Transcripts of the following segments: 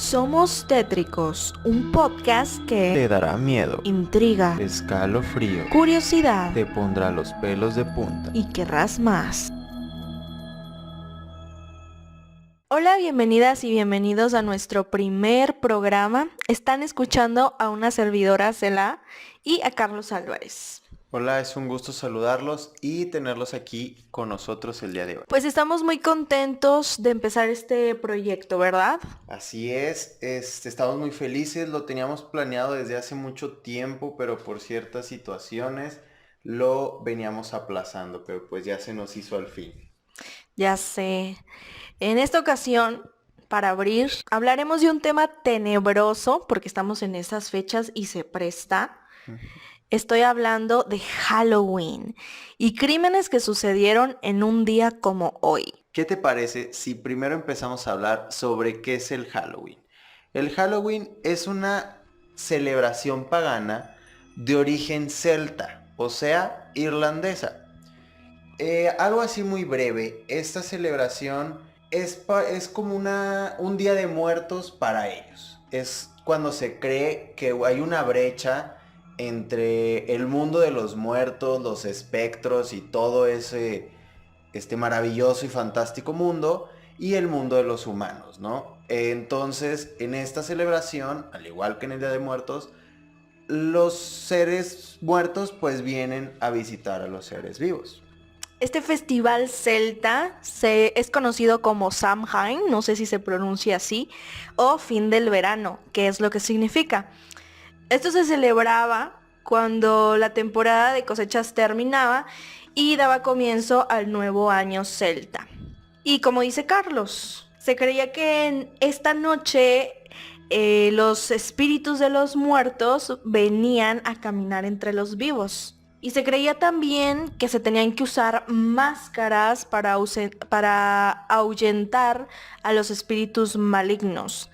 Somos Tétricos, un podcast que Te dará miedo, intriga, escalofrío, curiosidad te pondrá los pelos de punta. y querrás más. Hola, bienvenidas y bienvenidos a nuestro primer programa. Están escuchando a una servidora Cela y a Carlos Álvarez. Hola, es un gusto saludarlos y tenerlos aquí con nosotros el día de hoy. Pues estamos muy contentos de empezar este proyecto, ¿verdad? Así es, estamos muy felices, lo teníamos planeado desde hace mucho tiempo, pero por ciertas situaciones lo veníamos aplazando, pero pues ya se nos hizo al fin. Ya sé. En esta ocasión, para abrir, hablaremos de un tema tenebroso, porque estamos en esas fechas y se presta. Estoy hablando de Halloween y crímenes que sucedieron en un día como hoy. ¿Qué te parece si primero empezamos a hablar sobre qué es el Halloween? El Halloween es una celebración pagana de origen celta, o sea, irlandesa. Algo así muy breve, esta celebración es como un día de muertos para ellos. Es cuando se cree que hay una brecha entre el mundo de los muertos, los espectros y todo este maravilloso y fantástico mundo y el mundo de los humanos, ¿no? Entonces, en esta celebración, al igual que en el Día de Muertos, los seres muertos pues vienen a visitar a los seres vivos. Este festival celta es conocido como Samhain, no sé si se pronuncia así, o fin del verano, que es lo que significa. Esto se celebraba cuando la temporada de cosechas terminaba y daba comienzo al nuevo año celta. Y como dice Carlos, se creía que en esta noche los espíritus de los muertos venían a caminar entre los vivos. Y se creía también que se tenían que usar máscaras para ahuyentar a los espíritus malignos.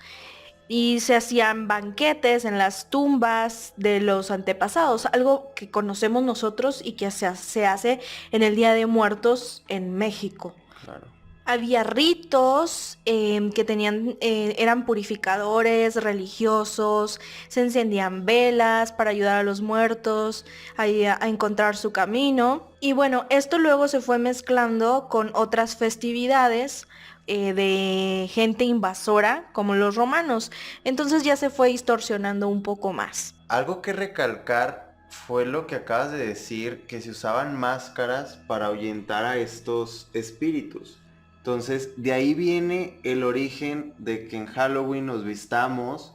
Y se hacían banquetes en las tumbas de los antepasados, algo que conocemos nosotros y que se hace en el Día de Muertos en México. Claro. Había ritos que eran purificadores, religiosos, se encendían velas para ayudar a los muertos a encontrar su camino. Y bueno, esto luego se fue mezclando con otras festividades de gente invasora como los romanos. Entonces ya se fue distorsionando un poco más. Algo que recalcar fue lo que acabas de decir, que se usaban máscaras para ahuyentar a estos espíritus. Entonces, de ahí viene el origen de que en Halloween nos vistamos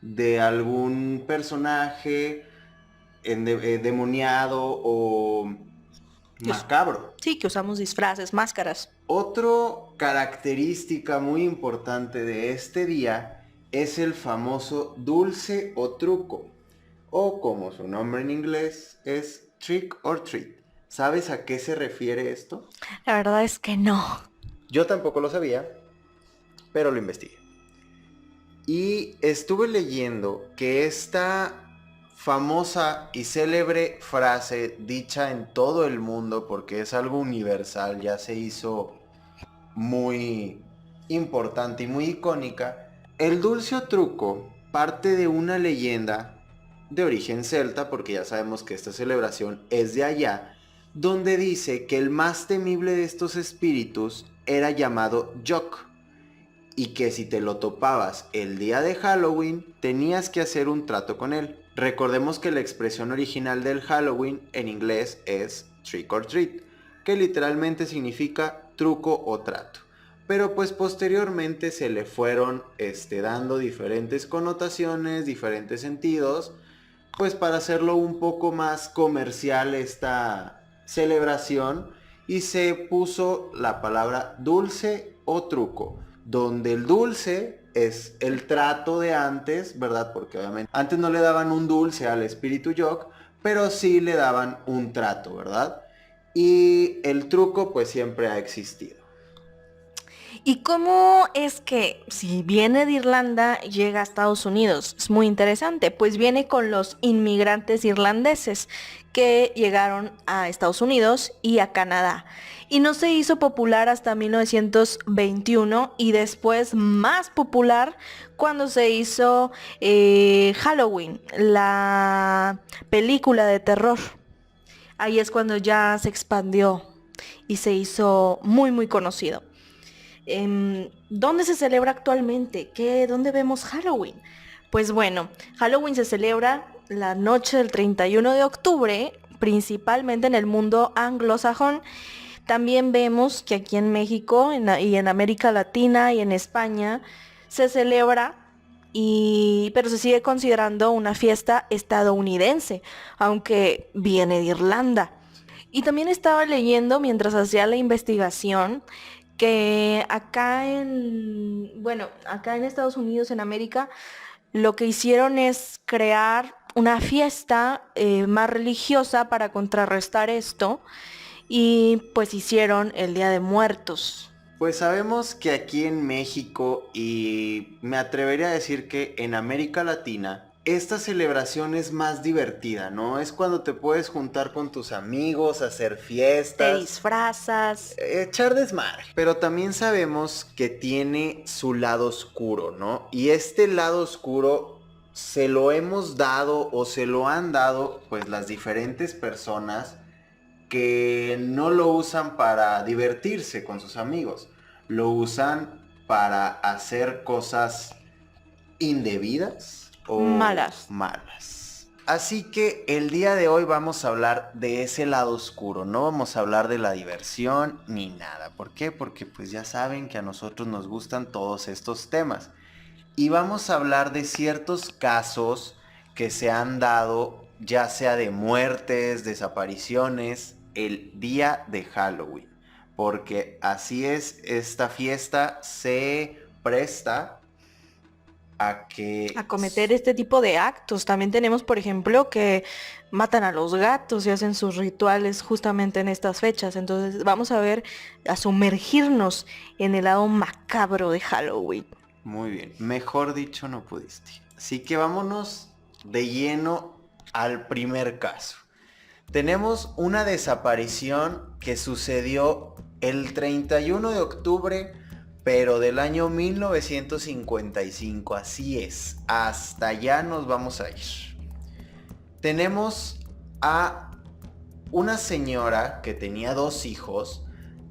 de algún personaje demoniado o macabro. Sí, que usamos disfraces, máscaras. Otra característica muy importante de este día es el famoso dulce o truco, o como su nombre en inglés es trick or treat. ¿Sabes a qué se refiere esto? La verdad es que no. Yo tampoco lo sabía, pero lo investigué. Y estuve leyendo que esta famosa y célebre frase dicha en todo el mundo, porque es algo universal, ya se hizo muy importante y muy icónica. El dulce o truco parte de una leyenda de origen celta, porque ya sabemos que esta celebración es de allá, donde dice que el más temible de estos espíritus era llamado Jock, y que si te lo topabas el día de Halloween tenías que hacer un trato con él. Recordemos que la expresión original del Halloween en inglés es trick or treat, que literalmente significa truco o trato. Pero pues posteriormente se le fueron dando diferentes connotaciones, diferentes sentidos, pues para hacerlo un poco más comercial esta celebración, y se puso la palabra dulce o truco, donde el dulce es el trato de antes, ¿verdad? Porque obviamente antes no le daban un dulce al espíritu Jock, pero sí le daban un trato, ¿verdad? Y el truco pues siempre ha existido. ¿Y cómo es que si viene de Irlanda llega a Estados Unidos? Es muy interesante, pues viene con los inmigrantes irlandeses que llegaron a Estados Unidos y a Canadá. Y no se hizo popular hasta 1921 y después más popular cuando se hizo Halloween, la película de terror. Ahí es cuando ya se expandió y se hizo muy muy conocido. ¿Dónde se celebra actualmente? ¿Dónde vemos Halloween? Pues bueno, Halloween se celebra la noche del 31 de octubre, principalmente en el mundo anglosajón. También vemos que aquí en México y en América Latina y en España se celebra, pero se sigue considerando una fiesta estadounidense, aunque viene de Irlanda. Y también estaba leyendo mientras hacía la investigación que acá en Estados Unidos, en América, lo que hicieron es crear una fiesta más religiosa para contrarrestar esto y pues hicieron el Día de Muertos. Pues sabemos que aquí en México, y me atrevería a decir que en América Latina, esta celebración es más divertida, ¿no? Es cuando te puedes juntar con tus amigos, hacer Te fiestas, disfrazas. echar desmadre. Pero también sabemos que tiene su lado oscuro, ¿no? Y este lado oscuro se lo hemos dado o se lo han dado pues las diferentes personas que no lo usan para divertirse con sus amigos. Lo usan para hacer cosas indebidas o Malas. malas. Así que el día de hoy vamos a hablar de ese lado oscuro. No vamos a hablar de la diversión ni nada. ¿Por qué? Porque pues ya saben que a nosotros nos gustan todos estos temas. Y vamos a hablar de ciertos casos que se han dado, ya sea de muertes, desapariciones, el día de Halloween. Porque así es, esta fiesta se presta A cometer este tipo de actos. También tenemos, por ejemplo, que matan a los gatos y hacen sus rituales justamente en estas fechas. Entonces vamos a sumergirnos en el lado macabro de Halloween. Muy bien, mejor dicho no pudiste. Así que vámonos de lleno al primer caso. Tenemos una desaparición que sucedió el 31 de octubre, pero del año 1955. Así es, hasta allá nos vamos a ir. Tenemos a una señora que tenía 2 hijos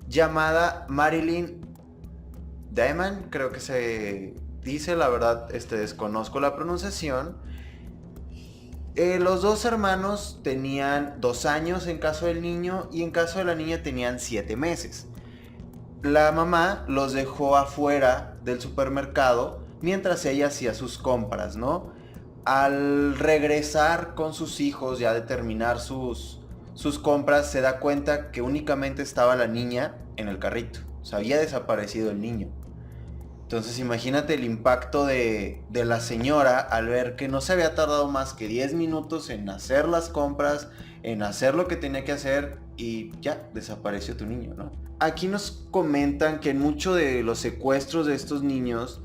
llamada Marilyn Diamond, creo que se dice, la verdad, desconozco la pronunciación. Los 2 hermanos tenían 2 años en caso del niño y en caso de la niña tenían 7 meses. La mamá los dejó afuera del supermercado mientras ella hacía sus compras, ¿no? Al regresar con sus hijos, ya de terminar sus compras, se da cuenta que únicamente estaba la niña en el carrito. O sea, había desaparecido el niño. Entonces imagínate el impacto de la señora al ver que no se había tardado más que 10 minutos en hacer las compras, en hacer lo que tenía que hacer y ya desapareció tu niño, ¿no? Aquí nos comentan que en muchos de los secuestros de estos niños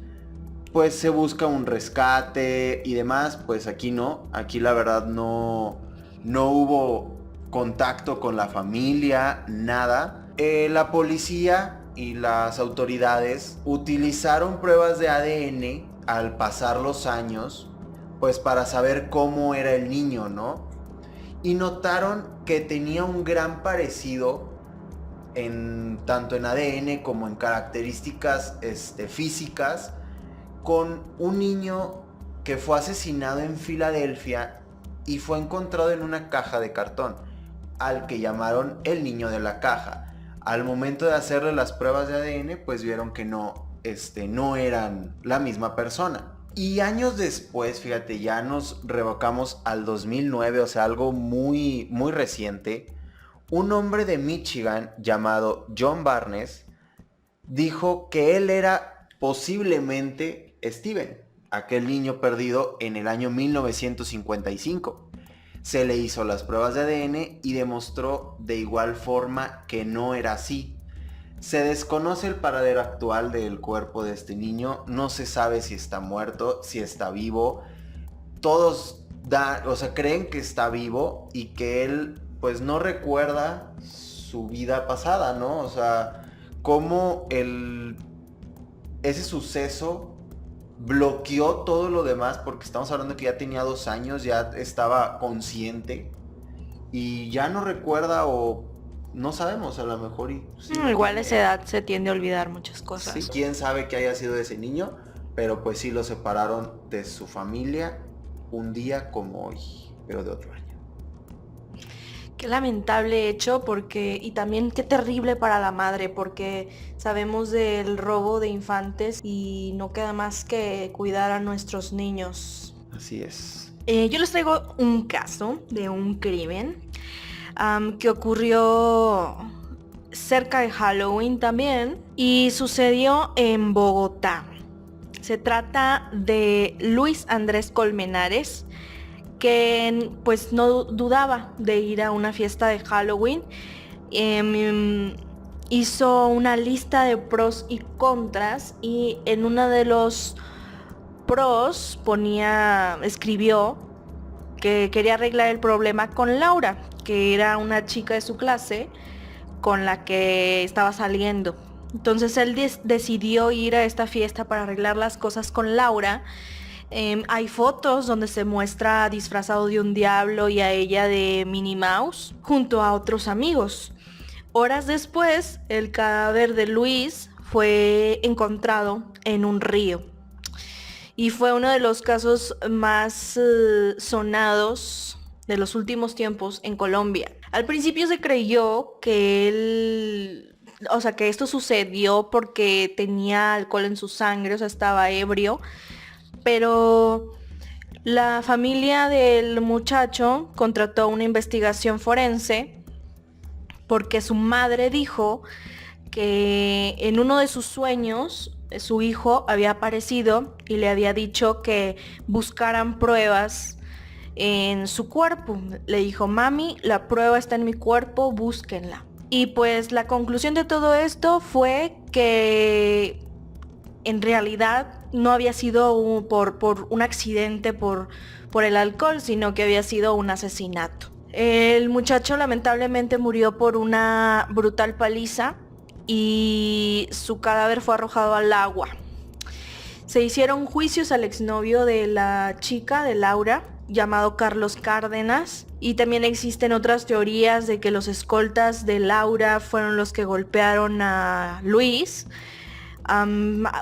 pues se busca un rescate y demás. Pues aquí no, aquí la verdad no hubo contacto con la familia, nada. La policía y las autoridades utilizaron pruebas de ADN al pasar los años, pues para saber cómo era el niño, ¿no? Y notaron que tenía un gran parecido tanto en ADN como en características físicas con un niño que fue asesinado en Filadelfia y fue encontrado en una caja de cartón, al que llamaron el niño de la caja. Al momento de hacerle las pruebas de ADN, pues vieron que no eran la misma persona. Y años después, fíjate, ya nos revocamos al 2009, o sea, algo muy, muy reciente. Un hombre de Michigan llamado John Barnes dijo que él era posiblemente Steven, aquel niño perdido en el año 1955. Se le hizo las pruebas de ADN y demostró de igual forma que no era así. Se desconoce el paradero actual del cuerpo de este niño, no se sabe si está muerto, si está vivo. Todos creen que está vivo y que él pues no recuerda su vida pasada, ¿no? O sea, cómo ese suceso bloqueó todo lo demás, porque estamos hablando que ya tenía 2 años, ya estaba consciente y ya no recuerda, o no sabemos, a lo mejor sí Igual a tiene. esa edad se tiende a olvidar muchas cosas. Sí, quién sabe qué haya sido de ese niño, pero pues sí lo separaron de su familia un día como hoy, pero de otro año. Qué lamentable hecho, y también qué terrible para la madre, porque sabemos del robo de infantes y no queda más que cuidar a nuestros niños. Así es. Yo les traigo un caso de un crimen que ocurrió cerca de Halloween también y sucedió en Bogotá. Se trata de Luis Andrés Colmenares, que pues no dudaba de ir a una fiesta de Halloween. Hizo una lista de pros y contras y en uno de los pros escribió que quería arreglar el problema con Laura, que era una chica de su clase con la que estaba saliendo. Entonces él decidió ir a esta fiesta para arreglar las cosas con Laura. Hay fotos donde se muestra disfrazado de un diablo y a ella de Minnie Mouse junto a otros amigos. Horas después, el cadáver de Luis fue encontrado en un río. Y fue uno de los casos más sonados de los últimos tiempos en Colombia. Al principio se creyó que que esto sucedió porque tenía alcohol en su sangre, o sea, estaba ebrio. Pero la familia del muchacho contrató una investigación forense porque su madre dijo que en uno de sus sueños su hijo había aparecido y le había dicho que buscaran pruebas en su cuerpo. Le dijo: mami, la prueba está en mi cuerpo, búsquenla. Y pues la conclusión de todo esto fue que en realidad no había sido por un accidente por el alcohol, sino que había sido un asesinato. El muchacho lamentablemente murió por una brutal paliza y su cadáver fue arrojado al agua. Se hicieron juicios al exnovio de la chica, de Laura, llamado Carlos Cárdenas, y también existen otras teorías de que los escoltas de Laura fueron los que golpearon a Luis.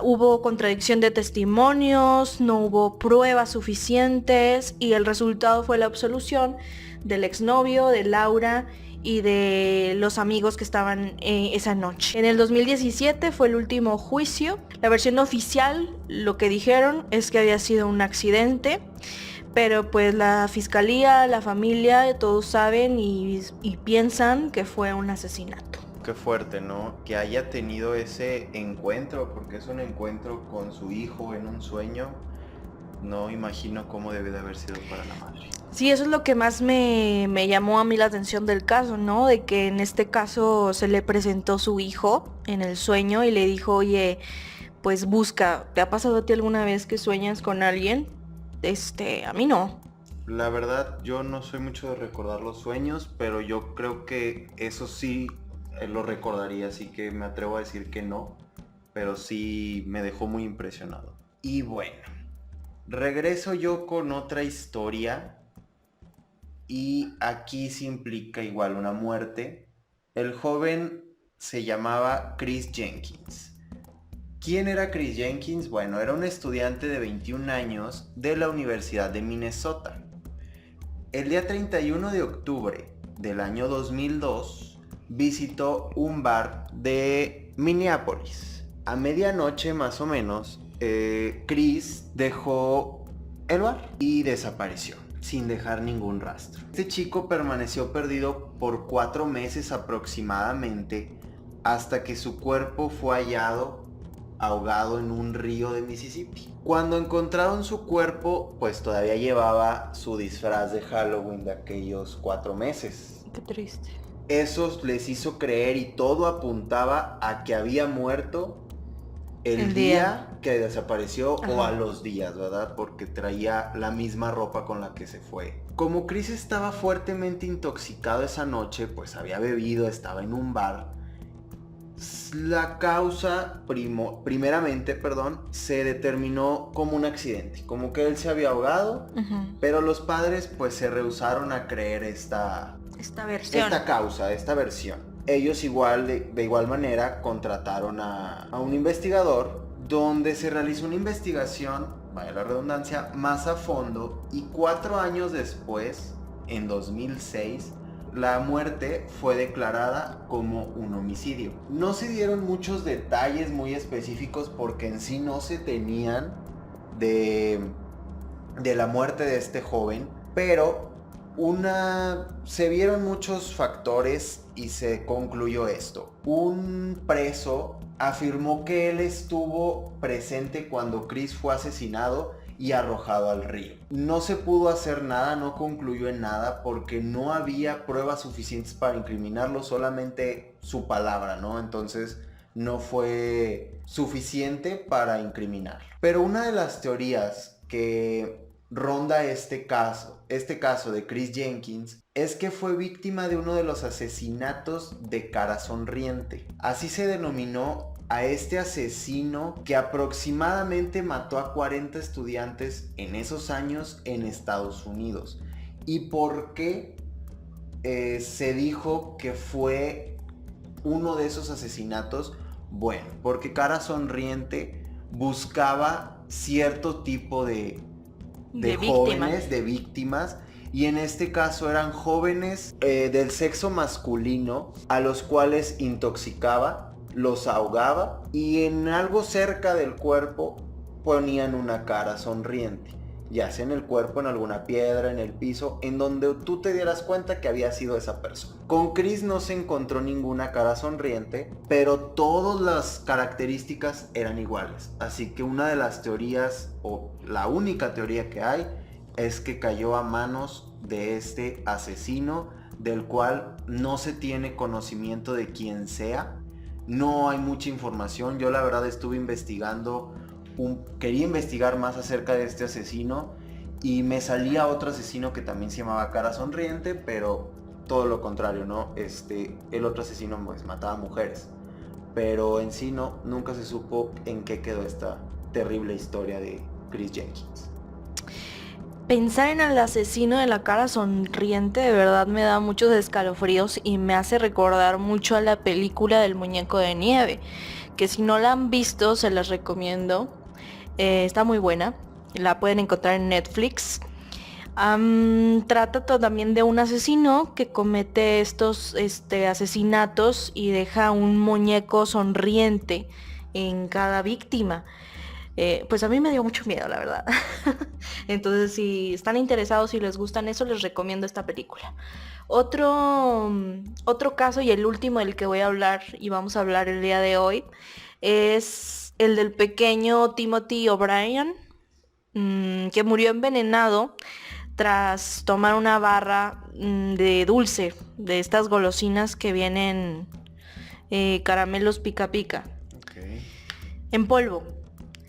Hubo contradicción de testimonios, no hubo pruebas suficientes y el resultado fue la absolución del exnovio, de Laura y de los amigos que estaban esa noche. En el 2017 fue el último juicio. La versión oficial, lo que dijeron es que había sido un accidente, pero pues la fiscalía, la familia, todos saben y piensan que fue un asesinato. Qué fuerte, ¿no? Que haya tenido ese encuentro, porque es un encuentro con su hijo en un sueño. No imagino cómo debe de haber sido para la madre. Sí, eso es lo que más me llamó a mí la atención del caso, ¿no? De que en este caso se le presentó su hijo en el sueño y le dijo: oye, pues busca, ¿te ha pasado a ti alguna vez que sueñas con alguien? A mí no. La verdad, yo no soy mucho de recordar los sueños, pero yo creo que eso sí lo recordaría, así que me atrevo a decir que no, pero sí me dejó muy impresionado. Y bueno, regreso yo con otra historia y aquí se implica igual una muerte. El joven se llamaba Chris Jenkins. ¿Quién era Chris Jenkins? Bueno, era un estudiante de 21 años de la Universidad de Minnesota. El día 31 de octubre del año 2002 visitó un bar de Minneapolis. A medianoche más o menos, Chris dejó el bar y desapareció sin dejar ningún rastro. Este chico permaneció perdido por 4 meses aproximadamente hasta que su cuerpo fue hallado ahogado en un río de Mississippi. Cuando encontraron su cuerpo, pues todavía llevaba su disfraz de Halloween de aquellos 4 meses. Qué triste. eso les hizo creer y todo apuntaba a que había muerto el día que desapareció. Ajá. O a los días, ¿verdad? Porque traía la misma ropa con la que se fue. Como Chris estaba fuertemente intoxicado esa noche, pues había bebido, estaba en un bar. La causa primeramente, se determinó como un accidente, como que él se había ahogado, pero los padres pues se rehusaron a creer esta versión. Ellos de igual manera contrataron a un investigador, donde se realizó una investigación, vaya la redundancia, más a fondo, y 4 años después, en 2006, la muerte fue declarada como un homicidio. No se dieron muchos detalles muy específicos porque en sí no se tenían de la muerte de este joven, pero se vieron muchos factores y se concluyó esto. Un preso afirmó que él estuvo presente cuando Chris fue asesinado y arrojado al río. No se pudo hacer nada, no concluyó en nada porque no había pruebas suficientes para incriminarlo, solamente su palabra, ¿no? Entonces no fue suficiente para incriminarlo. Pero una de las teorías que ronda este caso de Chris Jenkins es que fue víctima de uno de los asesinatos de Cara Sonriente. Así se denominó a este asesino que aproximadamente mató a 40 estudiantes en esos años en Estados Unidos. ¿Y por qué se dijo que fue uno de esos asesinatos? Bueno, porque Cara Sonriente buscaba cierto tipo de jóvenes, de víctimas, y en este caso eran jóvenes del sexo masculino a los cuales intoxicaba, los ahogaba y en algo cerca del cuerpo ponían una cara sonriente, ya sea en el cuerpo, en alguna piedra, en el piso, en donde tú te dieras cuenta que había sido esa persona. Con Chris no se encontró ninguna cara sonriente, pero todas las características eran iguales. Así que una de las teorías, o la única teoría que hay, es que cayó a manos de este asesino, del cual no se tiene conocimiento de quién sea. No hay mucha información. Yo la verdad estuve investigando, quería investigar más acerca de este asesino y me salía otro asesino que también se llamaba Cara Sonriente, pero todo lo contrario, ¿no? El otro asesino pues mataba mujeres, pero en sí nunca se supo en qué quedó esta terrible historia de Chris Jenkins. Pensar en el asesino de la cara sonriente de verdad me da muchos escalofríos y me hace recordar mucho a la película del muñeco de nieve, que si no la han visto se las recomiendo. Está muy buena, la pueden encontrar en Netflix. Trata también de un asesino que comete estos asesinatos y deja un muñeco sonriente en cada víctima. Pues a mí me dio mucho miedo, la verdad. Entonces, si están interesados y les gustan eso, les recomiendo esta película. Otro caso, y el último del que voy a hablar y vamos a hablar el día de hoy, es el del pequeño Timothy O'Brien, que murió envenenado tras tomar una barra de dulce, de estas golosinas que vienen caramelos pica pica, en polvo.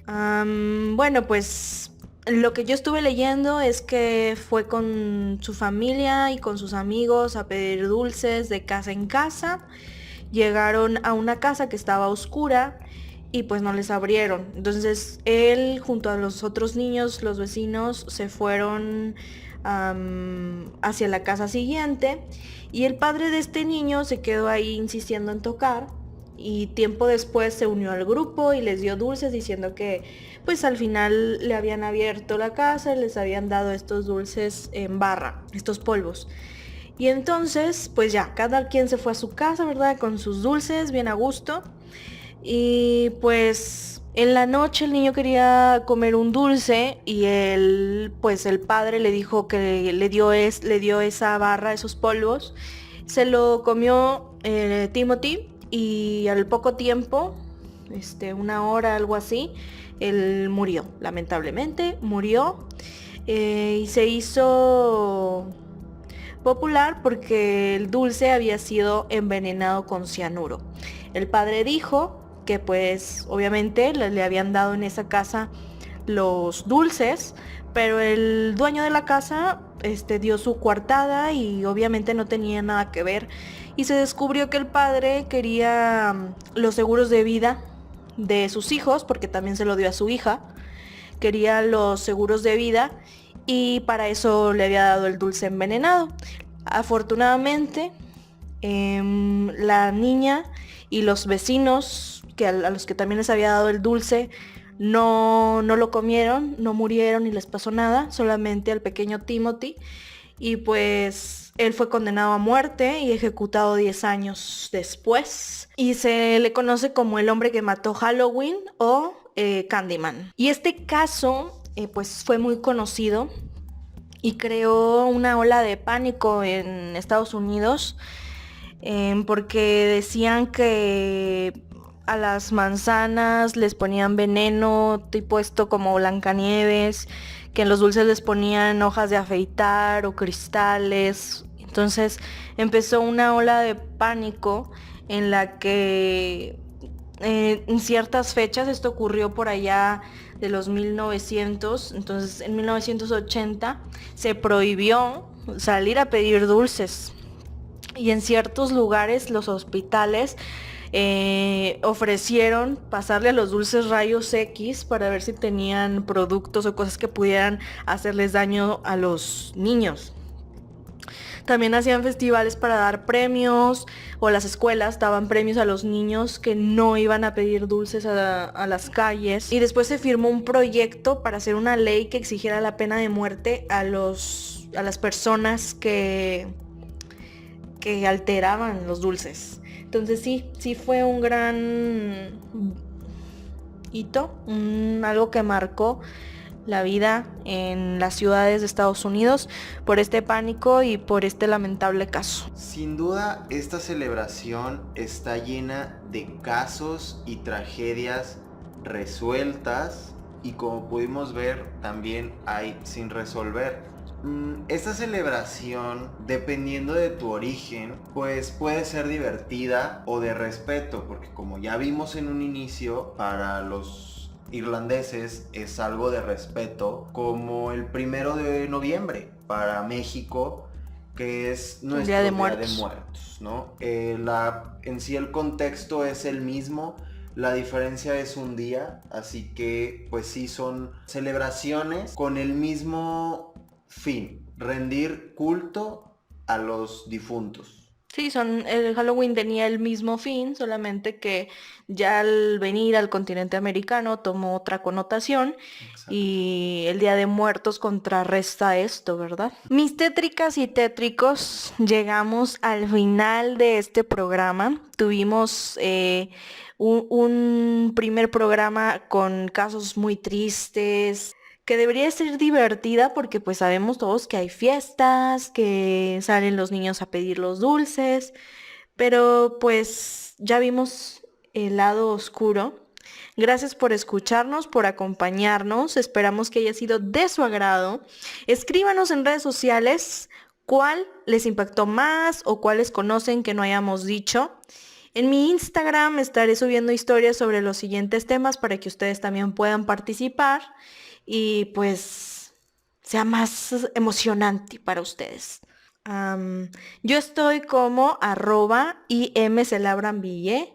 Bueno, pues lo que yo estuve leyendo es que fue con su familia y con sus amigos a pedir dulces de casa en casa. Llegaron a una casa que estaba oscura y pues no les abrieron. Entonces él junto a los otros niños, los vecinos, se fueron hacia la casa siguiente y el padre de este niño se quedó ahí insistiendo en tocar. Y tiempo después se unió al grupo y les dio dulces diciendo que pues al final le habían abierto la casa y les habían dado estos dulces en barra, estos polvos. Y entonces pues ya, cada quien se fue a su casa, ¿verdad? Con sus dulces, bien a gusto. Y pues en la noche el niño quería comer un dulce y el padre le dijo que le dio esa barra, esos polvos. Se lo comió Timothy. Y al poco tiempo, 1 hora, algo así, él murió, lamentablemente, murió. Y se hizo popular porque el dulce había sido envenenado con cianuro. El padre dijo que pues obviamente le habían dado en esa casa los dulces, pero el dueño de la casa dio su coartada y obviamente no tenía nada que ver. Y se descubrió que el padre quería los seguros de vida de sus hijos, porque también se lo dio a su hija. Quería los seguros de vida y para eso le había dado el dulce envenenado. Afortunadamente, la niña y los vecinos a los que también les había dado el dulce no lo comieron, no murieron ni les pasó nada, solamente al pequeño Timothy. Y pues él fue condenado a muerte y ejecutado 10 años después. Y se le conoce como el hombre que mató Halloween o Candyman. Y este caso pues fue muy conocido y creó una ola de pánico en Estados Unidos, porque decían que a las manzanas les ponían veneno, tipo esto como Blancanieves, que en los dulces les ponían hojas de afeitar o cristales. Entonces empezó una ola de pánico en la que en ciertas fechas, esto ocurrió por allá de los 1900, entonces en 1980 se prohibió salir a pedir dulces. Y en ciertos lugares los hospitales ofrecieron pasarle a los dulces rayos X para ver si tenían productos o cosas que pudieran hacerles daño a los niños. También hacían festivales para dar premios, o las escuelas daban premios a los niños que no iban a pedir dulces a las calles. Y después se firmó un proyecto para hacer una ley que exigiera la pena de muerte a las personas que alteraban los dulces. Entonces sí fue un gran hito, algo que marcó la vida en las ciudades de Estados Unidos por este pánico y por este lamentable caso. Sin duda, esta celebración está llena de casos y tragedias resueltas y, como pudimos ver, también hay sin resolver. Esta celebración, dependiendo de tu origen, pues puede ser divertida o de respeto, porque como ya vimos en un inicio, para los irlandeses es algo de respeto, como el 1 de noviembre para México, que es nuestro Día de Muertos, ¿no? En sí el contexto es el mismo, la diferencia es un día, así que pues sí son celebraciones con el mismo fin, rendir culto a los difuntos. Sí, el Halloween tenía el mismo fin, solamente que ya al venir al continente americano tomó otra connotación. Exacto. Y el Día de Muertos contrarresta esto, ¿verdad? Mis tétricas y tétricos, llegamos al final de este programa. Tuvimos un primer programa con casos muy tristes, que debería ser divertida porque pues sabemos todos que hay fiestas, que salen los niños a pedir los dulces, pero pues ya vimos el lado oscuro. Gracias por escucharnos, por acompañarnos, esperamos que haya sido de su agrado. Escríbanos en redes sociales cuál les impactó más o cuáles conocen que no hayamos dicho. En mi Instagram estaré subiendo historias sobre los siguientes temas para que ustedes también puedan participar y pues sea más emocionante para ustedes. Yo estoy como @imcelabranville.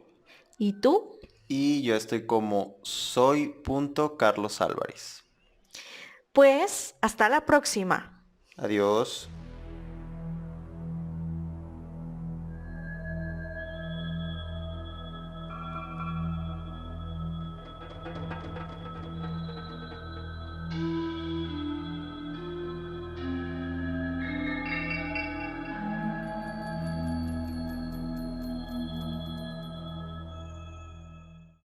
¿Y tú? Y yo estoy como soy.carlosálvarez. Pues hasta la próxima. Adiós.